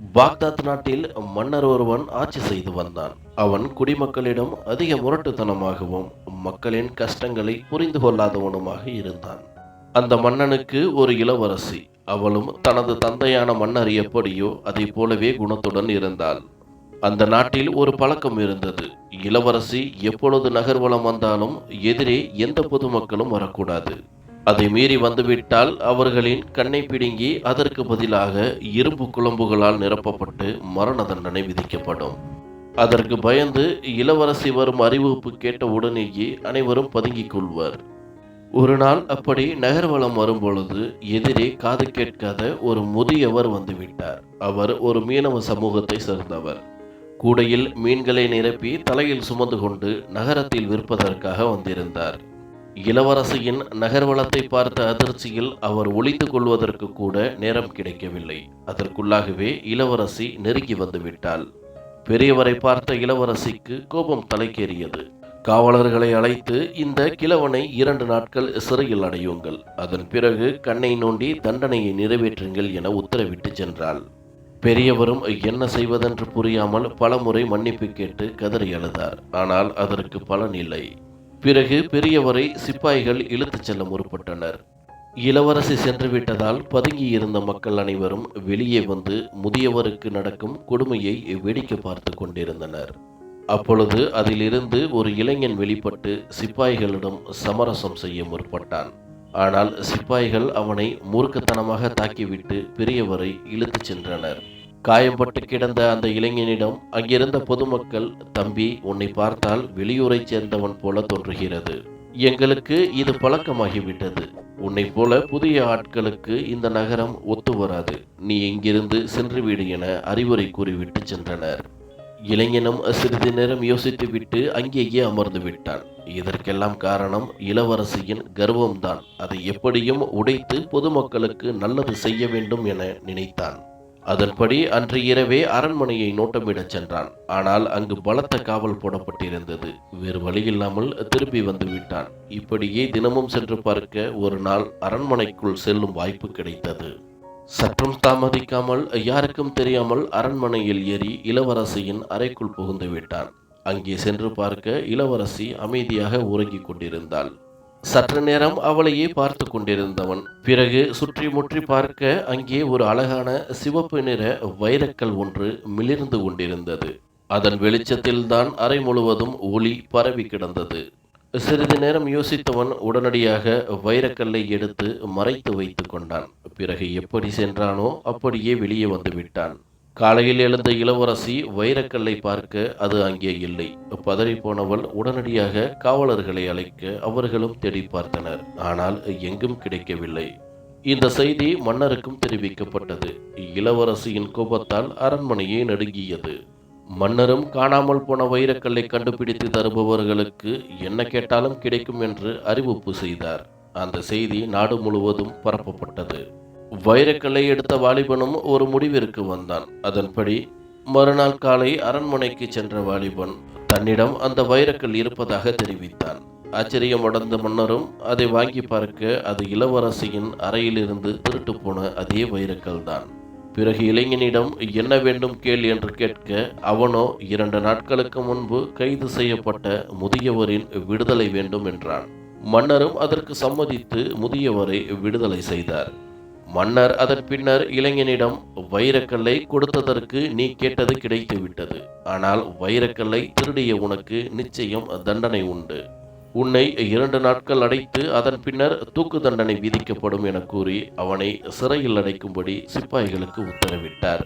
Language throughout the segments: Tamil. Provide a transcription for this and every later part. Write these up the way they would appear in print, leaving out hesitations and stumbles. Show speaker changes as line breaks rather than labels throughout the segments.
பாக்தாத் நாட்டில் மன்னர் ஒருவன் ஆட்சி செய்து வந்தான். அவன் குடிமக்களிடம் அதிக முரட்டுத்தனமாகவும் மக்களின் கஷ்டங்களை புரிந்து கொள்ளாதவனுமாக இருந்தான். அந்த மன்னனுக்கு ஒரு இளவரசி. அவளும் தனது தந்தையான மன்னர் எப்படியோ அதை போலவே குணத்துடன் இருந்தாள். அந்த நாட்டில் ஒரு பழக்கம் இருந்தது. இளவரசி எப்பொழுது நகர்வலம் வந்தாலும் எதிரே எந்த பொதுமக்களும் வரக்கூடாது. அதை மீறி வந்துவிட்டால் அவர்களின் கண்ணை பிடுங்கி அதற்கு பதிலாக இரும்பு குழம்புகளால் நிரப்பப்பட்டு மரண தண்டனை விதிக்கப்படும். அதற்கு பயந்து இளவரசி வரும் அறிவிப்பு கேட்ட உடனேயே அனைவரும் பதுங்கிக் கொள்வர். ஒரு நாள் அப்படி நகர்வலம் வரும்பொழுது எதிரே காது கேட்காத ஒரு முதியவர் வந்துவிட்டார். அவர் ஒரு மீனவ சமூகத்தை சேர்ந்தவர். கூடையில் மீன்களை நிரப்பி தலையில் சுமந்து கொண்டு நகரத்தில் விற்பதற்காக வந்திருந்தார். இளவரசியின் நகர்வலத்தை பார்த்த அதிர்ச்சியில் அவர் ஒளிந்து கொள்வதற்கு கூட நேரம் கிடைக்கவில்லை. அதற்குள்ளாகவே இளவரசி நெருங்கி வந்துவிட்டாள். பெரியவரை பார்த்த இளவரசிக்கு கோபம் தலைக்கேறியது. காவலர்களை அழைத்து, இந்த கிழவனை 2 நாட்கள் சிறையில் அடையுங்கள், அதன் பிறகு கண்ணை நோண்டி தண்டனையை நிறைவேற்றுங்கள் என உத்தரவிட்டு சென்றாள். பெரியவரும் என்ன செய்வதென்று புரியாமல் பலமுறை மன்னிப்பு கேட்டு கதறி அழுதார். ஆனால் அதற்கு பலன் இல்லை. பிறகு பெரியவரை சிப்பாய்கள் இழுத்துச் செல்ல முற்பட்டனர். இளவரசி சென்று விட்டதால் பதுங்கி இருந்த மக்கள் அனைவரும் வெளியே வந்து முதியவருக்கு நடக்கும் கொடுமையை வேடிக்கை பார்த்து கொண்டிருந்தனர். அப்பொழுது அதிலிருந்து ஒரு இளைஞன் வெளிப்பட்டு சிப்பாய்களிடம் சமரசம் செய்ய முற்பட்டான். ஆனால் சிப்பாய்கள் அவனை மூர்க்கத்தனமாக தாக்கிவிட்டு பெரியவரை இழுத்துச் சென்றனர். காயம்பட்டு கிடந்த அந்த இளைஞனிடம் அங்கிருந்த பொதுமக்கள், தம்பி, உன்னை பார்த்தால் வெளியூரைச் சேர்ந்தவன் போல தோன்றுகிறது. எங்களுக்கு இது பழக்கமாகிவிட்டது. உன்னை போல புதிய ஆட்களுக்கு இந்த நகரம் ஒத்து வராது. நீ இங்கிருந்து சென்றுவிடு என அறிவுரை கூறிவிட்டு சென்றனர். இளைஞனும் சிறிது நேரம் யோசித்துவிட்டு அங்கேயே அமர்ந்து விட்டான். இதற்கெல்லாம் காரணம் இளவரசியின் கர்வம்தான். அதை எப்படியும் உடைத்து பொதுமக்களுக்கு நல்லது செய்ய வேண்டும் என நினைத்தான். அதன்படி அன்று இரவே அரண்மனையை நோட்டமிடச் சென்றான். ஆனால் அங்கு பலத்த காவல் போடப்பட்டிருந்தது. வேறு வழியில்லாமல் திரும்பி வந்து விட்டான். இப்படியே தினமும் சென்று பார்க்க ஒரு நாள் அரண்மனைக்குள் செல்லும் வாய்ப்பு கிடைத்தது. சற்றும் தாமதிக்காமல் யாருக்கும் தெரியாமல் அரண்மனையில் ஏறி இளவரசியின் அறைக்குள் புகுந்து விட்டான். அங்கே சென்று பார்க்க இளவரசி அமைதியாக உறங்கிக் கொண்டிருந்தாள். சற்று நேரம் அவளையே பார்த்து கொண்டிருந்தவன் பிறகு சுற்றி முற்றி பார்க்க அங்கே ஒரு அழகான சிவப்பு நிற வைரக்கல் ஒன்று மிளிர்ந்து கொண்டிருந்தது. அதன் வெளிச்சத்தில்தான் அறை முழுவதும் ஒளி பரவி கிடந்தது. சிறிது நேரம் யோசித்தவன் உடனடியாக வைரக்கல்லை எடுத்து மறைத்து வைத்து கொண்டான். பிறகு எப்படி சென்றானோ அப்படியே வெளியே வந்து விட்டான். காலையில் எழுந்த இளவரசி வைரக்கல்லை பார்க்க அது அங்கே இல்லை. பதறி போனவள் உடனடியாக காவலர்களை அழைக்க அவர்களும் தேடி பார்த்தனர். ஆனால் எங்கும் கிடைக்கவில்லை. இந்த செய்தி மன்னருக்கும் தெரிவிக்கப்பட்டது. இளவரசியின் கோபத்தால் அரண்மனையே நடுங்கியது. மன்னரும் காணாமல் போன வைரக்கல்லை கண்டுபிடித்து தருபவர்களுக்கு என்ன கேட்டாலும் கிடைக்கும் என்று அறிவிப்பு செய்தார். அந்த செய்தி நாடு முழுவதும் பரப்பப்பட்டது. வைரக்கல்லை எடுத்த வாலிபனும் ஒரு முடிவிற்கு வந்தான். அதன்படி மறுநாள் காலை அரண்மனைக்கு சென்ற வாலிபன் தன்னிடம் அந்த வைரக்கல் இருப்பதாக தெரிவித்தான். ஆச்சரியமடைந்த மன்னரும் அதை வாங்கி பார்க்க அது இளவரசியின் அறையிலிருந்து திருட்டு போன அதே வைரக்கல் தான். பிறகு இளைஞனிடம் என்ன வேண்டும் கேள் என்று கேட்க அவனோ 2 நாட்களுக்கு முன்பு கைது செய்யப்பட்ட முதியவரின் விடுதலை வேண்டும் என்றான். மன்னரும் அதற்கு சம்மதித்து முதியவரை விடுதலை செய்தார். மன்னர் அதன் பின்னர் இளைஞனிடம், வைரக்கல்லை கொடுத்ததற்கு நீ கேட்டது கிடைத்து விட்டது. ஆனால் வைரக்கல்லை திருடிய உனக்கு நிச்சயம் தண்டனை உண்டு. உன்னை 2 நாட்கள் அடைத்து அதன் பின்னர் தூக்கு தண்டனை விதிக்கப்படும் என கூறி அவனை சிறையில் அடைக்கும்படி சிப்பாய்களுக்கு உத்தரவிட்டார்.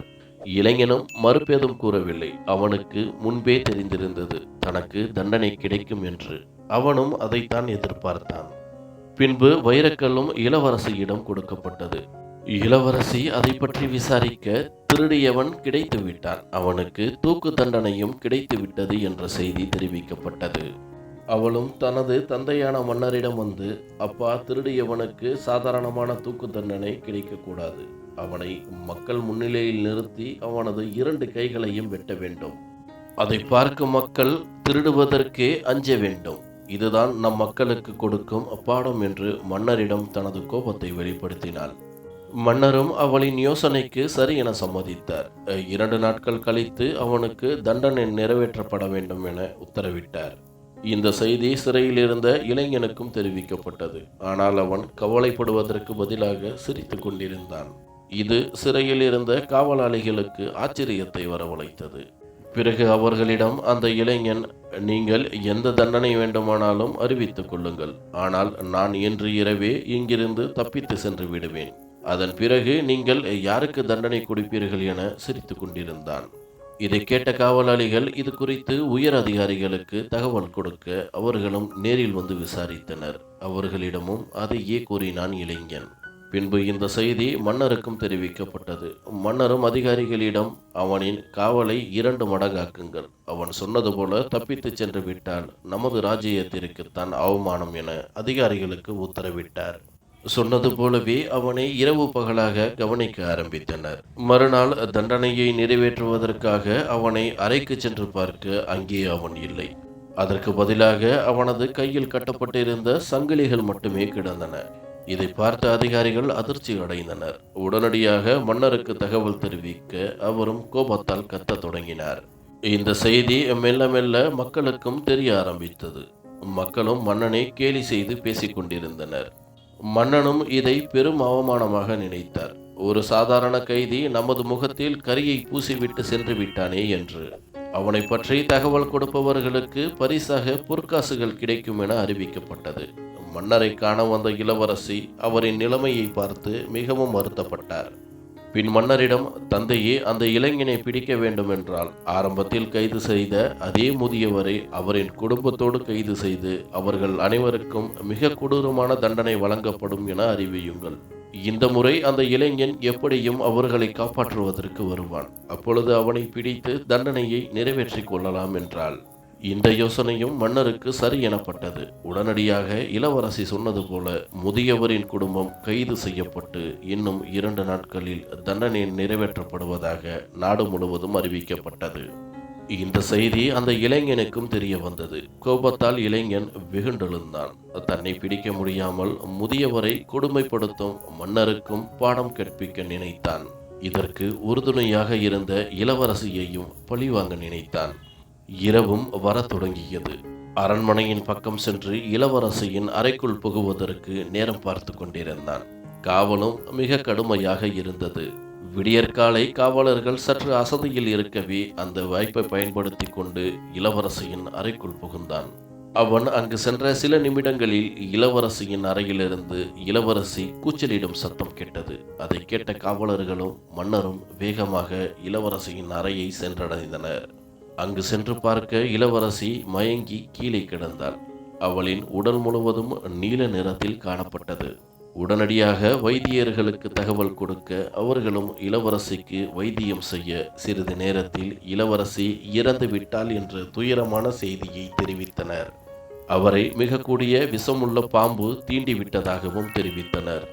இளைஞனும் மறுபேதும் கூறவில்லை. அவனுக்கு முன்பே தெரிந்திருந்தது தனக்கு தண்டனை கிடைக்கும் என்று. அவனும் அதைத்தான் எதிர்பார்த்தான். பின்பு வைரக்கல்லும் இளவரசியிடம் கொடுக்கப்பட்டது. இளவரசி அதை பற்றி விசாரிக்க திருடியவன் கிடைத்து விட்டான். அவனுக்கு தூக்கு தண்டனையும் கிடைத்து விட்டது என்ற செய்தி தெரிவிக்கப்பட்டது. அவளும் தனது தந்தையான மன்னரிடம் வந்து, அப்பா, திருடியவனுக்கு சாதாரணமான தூக்கு தண்டனை கிடைக்கக்கூடாது. அவனை மக்கள் முன்னிலையில் நிறுத்தி அவனது 2 கைகளையும் வெட்ட வேண்டும். அதை பார்க்கும் மக்கள் திருடுவதற்கே அஞ்ச வேண்டும். இதுதான் நம் மக்களுக்கு கொடுக்கும் பாடம் என்று மன்னரிடம் தனது கோபத்தை வெளிப்படுத்தினாள். மன்னரும் அவளின் யோசனைக்கு சரி என சம்மதித்தார். 2 நாட்கள் கழித்து அவனுக்கு தண்டனை நிறைவேற்றப்பட வேண்டும் என உத்தரவிட்டார். இந்த செய்தி சிறையில் இருந்த இளைஞனுக்கும் தெரிவிக்கப்பட்டது. ஆனால் அவன் கவலைப்படுவதற்கு பதிலாக சிரித்து கொண்டிருந்தான். இது சிறையில் இருந்த காவலாளிகளுக்கு ஆச்சரியத்தை வரவழைத்தது. பிறகு அவர்களிடம் அந்த இளைஞன், நீங்கள் எந்த தண்டனை வேண்டுமானாலும் அறிவித்துக் கொள்ளுங்கள், ஆனால் நான் இன்று இரவே இங்கிருந்து தப்பித்து சென்று விடுவேன். அதன் பிறகு நீங்கள் யாருக்கு தண்டனை கொடுப்பீர்கள் என சிரித்து கொண்டிருந்தான். இதை கேட்ட காவலாளிகள் இது குறித்து உயர் அதிகாரிகளுக்கு தகவல் கொடுக்க அவர்களும் நேரில் வந்து விசாரித்தனர். அவர்களிடமும் அதையே கூறினான் இளைஞன். பின்பு இந்த செய்தி மன்னருக்கும் தெரிவிக்கப்பட்டது. மன்னரும் அதிகாரிகளிடம், அவனின் காவலை 2 மடங்காக்குங்கள். அவன் சொன்னது போல தப்பித்து சென்று விட்டால் நமது ராஜ்யத்திற்குத்தான் அவமானம் என அதிகாரிகளுக்கு உத்தரவிட்டார். சொன்னது போலவே அவனை இரவு பகலாக கவனிக்க ஆரம்பித்தனர். மறுநாள் தண்டனையை நிறைவேற்றுவதற்காக அவனை அறைக்கு சென்று பார்க்க அங்கே அவன் இல்லை. அதற்கு பதிலாக அவனது கையில் கட்டப்பட்டிருந்த சங்கிலிகள் மட்டுமே கிடந்தன. இதை பார்த்த அதிகாரிகள் அதிர்ச்சி அடைந்தனர். உடனடியாக மன்னருக்கு தகவல் தெரிவிக்க அவரும் கோபத்தால் கத்தத் தொடங்கினார். இந்த செய்தி மெல்ல மெல்ல மக்களுக்கும் தெரிய ஆரம்பித்தது. மக்களும் மன்னனை கேலி செய்து பேசிக் கொண்டிருந்தனர். மன்னனும் இதை பெரும் அவமானமாக நினைத்தார். ஒரு சாதாரண கைதி நமது முகத்தில் கரியை பூசிவிட்டு சென்று விட்டானே என்று. அவனை பற்றி தகவல் கொடுப்பவர்களுக்கு பரிசாக பொற்காசுகள் கிடைக்கும் என அறிவிக்கப்பட்டது. மன்னரை காண வந்த இளவரசி அவரின் நிலைமையை பார்த்து மிகவும் வருத்தப்பட்டார். பின் மன்னரிடம், தந்தையே, அந்த இளைஞனை பிடிக்க வேண்டுமென்றால் ஆரம்பத்தில் கைது செய்த அதே முதியவரை அவரின் குடும்பத்தோடு கைது செய்து அவர்கள் அனைவருக்கும் மிக கொடூரமான தண்டனை வழங்கப்படும் என அறிவியுங்கள். இந்த முறை அந்த இளைஞன் எப்படியும் அவர்களை காப்பாற்றுவதற்கு வருவான். அப்பொழுது அவனை பிடித்து தண்டனையை நிறைவேற்றிக் கொள்ளலாம் என்றாள். இந்த யோசனையும் மன்னருக்கு சரி எனப்பட்டது. உடனடியாக இளவரசி சொன்னது போல முதியவரின் குடும்பம் கைது செய்யப்பட்டு இன்னும் 2 நாட்களில் தண்டனை நிறைவேற்றப்படுவதாக நாடு முழுவதும் அறிவிக்கப்பட்டது. இந்த செய்தி அந்த இளைஞனுக்கும் தெரிய வந்தது. கோபத்தால் இளைஞன் வெகுண்டெழுந்தான். தன்னை பிடிக்க முடியாமல் முதியவரை கொடுமைப்படுத்தும் மன்னருக்கும் பாடம் கற்பிக்க நினைத்தான். இதற்கு உறுதுணையாக இருந்த இளவரசியையும் பழிவாங்க நினைத்தான். இரவும் வரத் தொடங்கியது. அரண்மனையின் பக்கம் சென்று இளவரசியின் அறைக்குள் புகுவதற்கு நேரம் பார்த்து கொண்டிருந்தான். காவலும் மிக கடுமையாக இருந்தது. விடியற்காலை காவலர்கள் சற்று அசதியில் இருக்கவே அந்த வாய்ப்பை பயன்படுத்தி கொண்டு இளவரசியின் அறைக்குள் புகுந்தான். அவன் அங்கு சென்ற சில நிமிடங்களில் இளவரசியின் அறையிலிருந்து இளவரசி கூச்சலிடும் சத்தம் கேட்டது. அதை கேட்ட காவலர்களும் மன்னரும் வேகமாக இளவரசியின் அறையை சென்றடைந்தனர். அங்கு சென்று பார்க்க இளவரசி மயங்கி கீழே கிடந்தாள். அவளின் உடல் முழுவதும் நீல நிறத்தில் காணப்பட்டது. உடனடியாக வைத்தியர்களுக்கு தகவல் கொடுக்க அவர்களும் இளவரசிக்கு வைத்தியம் செய்ய சிறிது நேரத்தில் இளவரசி இறந்து விட்டாள் என்ற துயரமான செய்தியை தெரிவித்தனர். அவரை மிக கூடிய விஷமுள்ள பாம்பு தீண்டிவிட்டதாகவும் தெரிவித்தனர்.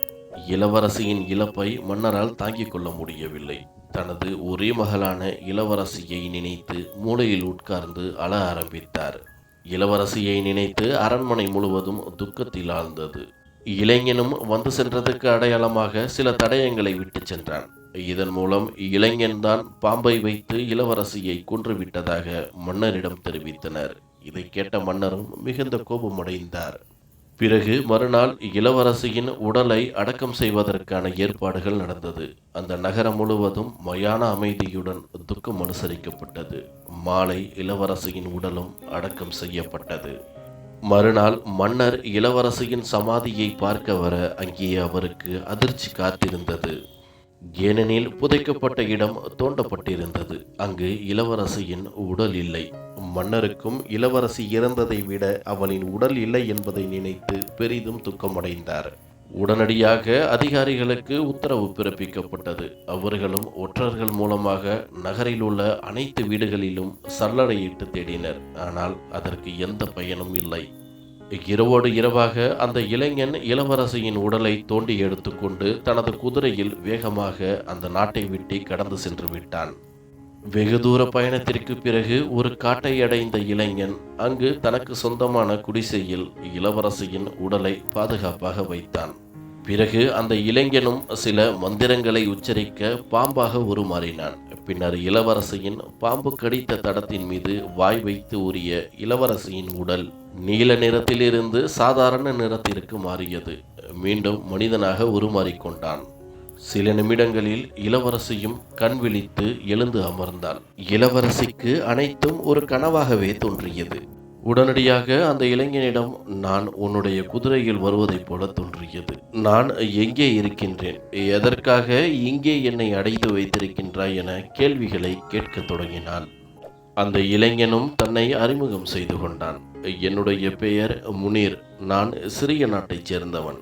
இளவரசியின் இழப்பை மன்னரால் தாங்கிக் கொள்ள முடியவில்லை. தனது ஒரே மகளான இளவரசியை நினைத்து மூலையில் உட்கார்ந்து அழ ஆரம்பித்தார். இளவரசியை நினைத்து அரண்மனை முழுவதும் துக்கத்தில் ஆழ்ந்தது. இளைஞனும் வந்து சென்றதுக்கு அடையாளமாக சில தடயங்களை விட்டு சென்றான். இதன் மூலம் இளைஞன்தான் பாம்பை வைத்து இளவரசியை கொன்றுவிட்டதாக மன்னரிடம் தெரிவித்தனர். இதை கேட்ட மன்னரும் மிகுந்த கோபமடைந்தார். பிறகு மறுநாள் இளவரசியின் உடலை அடக்கம் செய்வதற்கான ஏற்பாடுகள் நடந்தது. அந்த நகரம் முழுவதும் மயான அமைதியுடன் துக்கம் அனுசரிக்கப்பட்டது. மாலை இளவரசியின் உடலும் அடக்கம் செய்யப்பட்டது. மறுநாள் மன்னர் இளவரசியின் சமாதியை பார்க்க வர அங்கே அவருக்கு அதிர்ச்சி காத்திருந்தது. ஏனெனில் புதைக்கப்பட்ட இடம் தோண்டப்பட்டிருந்தது. அங்கு இளவரசியின் உடல் இல்லை. மன்னருக்கும் இளவரசி இறந்ததை விட அவளின் உடல் இல்லை என்பதை நினைத்து பெரிதும் துக்கமடைந்தார். உடனடியாக அதிகாரிகளுக்கு உத்தரவு பிறப்பிக்கப்பட்டது. அவர்களும் ஒற்றர்கள் மூலமாக நகரில் உள்ள அனைத்து வீடுகளிலும் சல்லடையிட்டு தேடினர். ஆனால் அதற்கு எந்த பயனும் இல்லை. இரவோடு இரவாக அந்த இளைஞன் இளவரசியின் உடலை தோண்டி எடுத்துக்கொண்டு தனது குதிரையில் வேகமாக அந்த நாட்டை விட்டு கடந்து சென்று விட்டான். வெகு தூர பயணத்திற்கு பிறகு ஒரு காட்டை அடைந்த இளைஞன் அங்கு தனக்கு சொந்தமான குடிசையில் இளவரசியின் உடலை பாதுகாப்பாக வைத்தான். பிறகு அந்த இளைஞனும் சில மந்திரங்களை உச்சரிக்க பாம்பாக உருமாறினான். பின்னர் இளவரசியின் பாம்பு கடித்த தடத்தின் மீது வாய் வைத்து ஊறிய இளவரசியின் உடல் நீல நிறத்திலிருந்து சாதாரண நிறத்திற்கு மாறியது. மீண்டும் மனிதனாக உருமாறிக்கொண்டான். சில நிமிடங்களில் இளவரசியும் கண் விழித்து எழுந்து அமர்ந்தாள். இளவரசிக்கு அனைத்தும் ஒரு கனவாகவே தோன்றியது. உடனடியாக அந்த இளைஞனிடம், நான் உன்னுடைய குதிரையில் வருவதைப் போல தோன்றியது. நான் எங்கே இருக்கின்றேன், எதற்காக இங்கே என்னை அடைத்து வைத்திருக்கின்றாய் என கேள்விகளை கேட்கத் தொடங்கினாள். அந்த இளைஞனும் தன்னை அறிமுகம் செய்து கொண்டான். என்னுடைய பெயர் முனீர். நான் சிறிய நாட்டைச் சேர்ந்தவன்.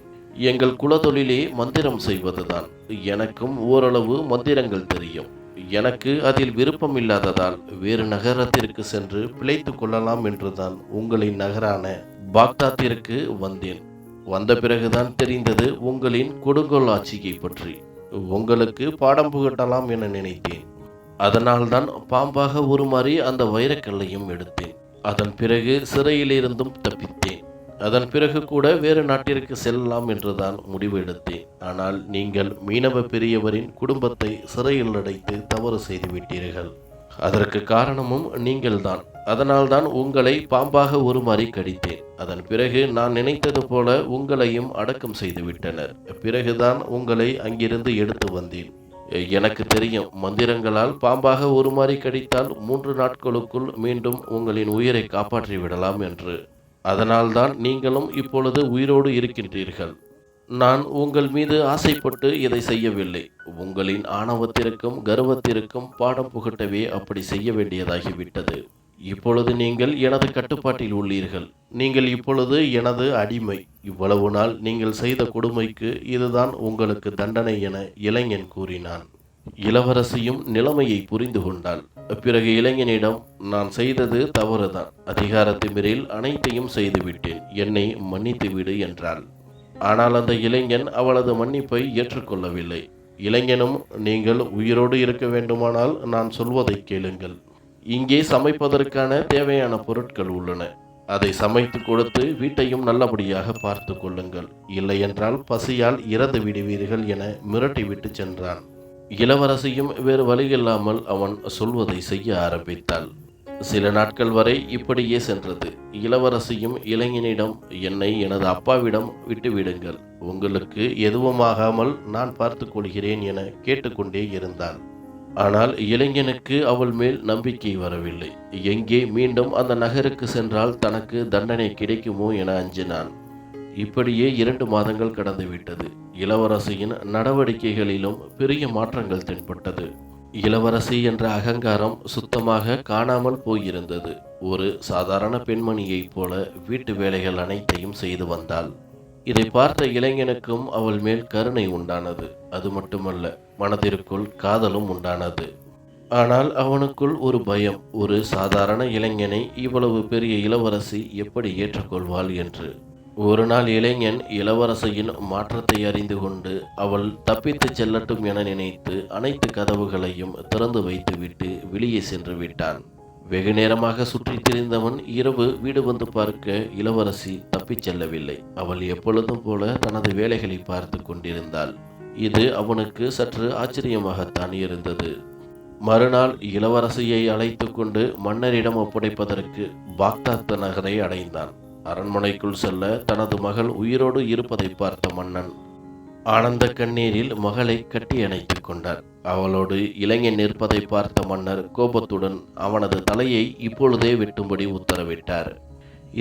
எங்கள் குலத்தொழிலே மந்திரம் செய்வதுதான். எனக்கும் ஓரளவு மந்திரங்கள் தெரியும். எனக்கு அதில் விருப்பம் இல்லாததால் வேறு நகரத்திற்கு சென்று பிழைத்து கொள்ளலாம் என்றுதான் உங்களின் நகரான பாக்தாத்திற்கு வந்தேன். வந்த பிறகுதான் தெரிந்தது உங்களின் கொடுங்கோல் ஆட்சியை பற்றி. உங்களுக்கு பாடம் புகட்டலாம் என நினைத்தேன். அதனால்தான் பாம்பாக உருமாறி அந்த வைரக்கல்லையும் எடுத்தேன். அதன் பிறகு சிறையிலிருந்தும் தப்பித்தேன். அதன் பிறகு கூட வேறு நாட்டிற்கு செல்லலாம் என்றுதான் முடிவு எடுத்தேன். ஆனால் நீங்கள் மீனவ பெரியவரின் குடும்பத்தை சிறையில் அடைத்து தவறு செய்துவிட்டீர்கள். அதற்கு காரணமும் நீங்கள்தான். அதனால்தான் உங்களை பாம்பாக உருமாறி கடித்தேன். அதன் பிறகு நான் நினைத்தது போல உங்களையும் அடக்கம் செய்துவிட்டனர். பிறகுதான் உங்களை அங்கிருந்து எடுத்து வந்தேன். எனக்கு தெரியும், மந்திரங்களால் பாம்பாக உருமாறி கடித்தால் 3 நாட்களுக்குள் மீண்டும் உங்களின் உயிரை காப்பாற்றி விடலாம் என்று. அதனால்தான் நீங்களும் இப்பொழுது உயிரோடு இருக்கின்றீர்கள். நான் உங்கள் மீது ஆசைப்பட்டு இதை செய்யவில்லை. உங்களின் ஆணவத்திற்கும் கர்வத்திற்கும் பாடம் புகட்டவே அப்படி செய்ய வேண்டியதாகிவிட்டது. இப்பொழுது நீங்கள் எனது கட்டுப்பாட்டில் உள்ளீர்கள். நீங்கள் இப்பொழுது எனது அடிமை. இவ்வளவு நாள் நீங்கள் செய்த கொடுமைக்கு இதுதான் உங்களுக்கு தண்டனை என இளைஞன் கூறினான். இளவரசியும் நிலைமையை புரிந்து கொண்டாள். பிறகு இளைஞனிடம், நான் செய்தது தவறுதான். அதிகாரத்திமிரில் அனைத்தையும் செய்துவிட்டேன். என்னை மன்னித்து விடு என்றாள். ஆனால் அந்த இளைஞன் அவளது மன்னிப்பை ஏற்றுக்கொள்ளவில்லை. இளைஞனும், நீங்கள் உயிரோடு இருக்க வேண்டுமானால் நான் சொல்வதை கேளுங்கள். இங்கே சமைப்பதற்கான தேவையான பொருட்கள் உள்ளன. அதை சமைத்து கொடுத்து வீட்டையும் நல்லபடியாக பார்த்து கொள்ளுங்கள். இல்லையென்றால் பசியால் இறந்து விடுவீர்கள் என மிரட்டிவிட்டு சென்றான். இளவரசியும் வேறு வழியில்லாமல் அவன் சொல்வதை செய்ய ஆரம்பித்தாள். சில நாட்கள் வரை இப்படியே சென்றது. இளவரசியும் இளைஞனிடம், என்னை எனது அப்பாவிடம் விட்டுவிடுங்கள், உங்களுக்கு எதுவுமாகாமல் நான் பார்த்து கொள்கிறேன் என கேட்டுக்கொண்டே இருந்தாள். ஆனால் இளைஞனுக்கு அவள் மேல் நம்பிக்கை வரவில்லை. எங்கே மீண்டும் அந்த நகருக்கு சென்றால் தனக்கு தண்டனை கிடைக்குமோ என அஞ்சினான். இப்படியே 2 மாதங்கள் கடந்துவிட்டது. இளவரசியின் நடவடிக்கைகளிலும் பெரிய மாற்றங்கள் தென்பட்டது. இளவரசி என்ற அகங்காரம் சுத்தமாக காணாமல் போயிருந்தது. ஒரு சாதாரண பெண்மணியைப் போல வீட்டு வேலைகள் அனைத்தையும் செய்து வந்தாள். இதை பார்த்த இளைஞனுக்கும் அவள் மேல் கருணை உண்டானது. அது மட்டுமல்ல, மனதிற்குள் காதலும் உண்டானது. ஆனால் அவனுக்குள் ஒரு பயம். ஒரு சாதாரண இளைஞனை இவ்வளவு பெரிய இளவரசி எப்படி ஏற்றுக்கொள்வாள் என்று. ஒரு நாள் இளைஞன் இளவரசியின் மாற்றத்தை அறிந்து கொண்டு அவள் தப்பித்து செல்லட்டும் என நினைத்து அனைத்து கதவுகளையும் திறந்து வைத்துவிட்டு வெளியே சென்று விட்டான். வெகு நேரமாக சுற்றித் திரிந்தவன் இரவு வீடு வந்து பார்க்க இளவரசி தப்பிச் செல்லவில்லை. அவள் எப்பொழுதும் போல தனது வேலைகளை பார்த்து கொண்டிருந்தாள். இது அவனுக்கு சற்று ஆச்சரியமாகத்தான் இருந்தது. மறுநாள் இளவரசியை அழைத்து கொண்டு மன்னரிடம் ஒப்படைப்பதற்கு பாக்தாத் நகரை அடைந்தான். அரண்மனைக்குள் செல்ல தனது மகள் உயிரோடு இருப்பதை பார்த்த மன்னன் ஆனந்த கண்ணீரில் மகளை கட்டி அணைத்துக் கொண்டார். அவளோடு இளைஞன் நிற்பதை பார்த்த மன்னர் கோபத்துடன் அவனது தலையை இப்பொழுதே வெட்டும்படி உத்தரவிட்டார்.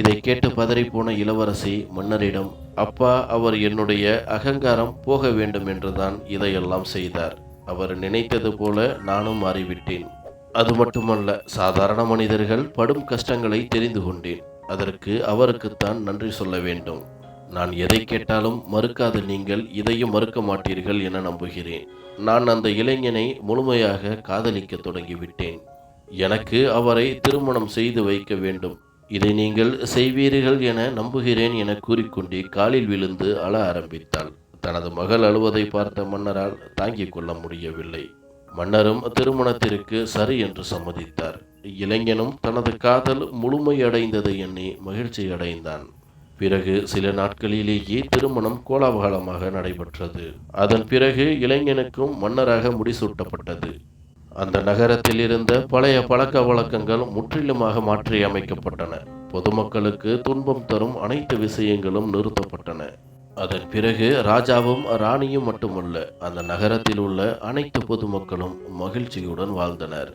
இதை கேட்டு பதறிப்போன இளவரசி மன்னரிடம், அப்பா, அவர் என்னுடைய அகங்காரம் போக வேண்டும் என்றுதான் இதையெல்லாம் செய்தார். அவர் நினைத்தது போல நானும் மாறிவிட்டேன். அது மட்டுமல்ல, சாதாரண மனிதர்கள் படும் கஷ்டங்களை தெரிந்து கொண்டேன். அதற்கு அவருக்குத்தான் நன்றி சொல்ல வேண்டும். நான் எதை கேட்டாலும் மறுக்காத நீங்கள் இதையும் மறுக்க மாட்டீர்கள் என நம்புகிறேன். நான் அந்த இளைஞனை முழுமையாக காதலிக்க தொடங்கிவிட்டேன். எனக்கு அவரை திருமணம் செய்து வைக்க வேண்டும். இதை நீங்கள் செய்வீர்கள் என நம்புகிறேன் என கூறிக்கொண்டே காலில் விழுந்து அழ ஆரம்பித்தாள். தனது மகள் அழுவதை பார்த்த மன்னரால் தாங்கிக் கொள்ள முடியவில்லை. மன்னரும் திருமணத்திற்கு சரி என்று சம்மதித்தார். இளைஞனும் தனது காதல் முழுமையடைந்ததை எண்ணி மகிழ்ச்சி அடைந்தான். பிறகு சில நாட்களிலேயே திருமணம் கோலாகலமாக நடைபெற்றது. அதன் பிறகு இளைஞனுக்கும் மன்னராக முடிசூட்டப்பட்டது. அந்த நகரத்தில் இருந்த பழைய பழக்க வழக்கங்கள் முற்றிலுமாக மாற்றியமைக்கப்பட்டன. பொதுமக்களுக்கு துன்பம் தரும் அனைத்து விஷயங்களும் நிறுத்தப்பட்டன. அதன் பிறகு ராஜாவும் ராணியும் மட்டுமல்ல, அந்த நகரத்தில் உள்ள அனைத்து பொதுமக்களும் மகிழ்ச்சியுடன் வாழ்ந்தனர்.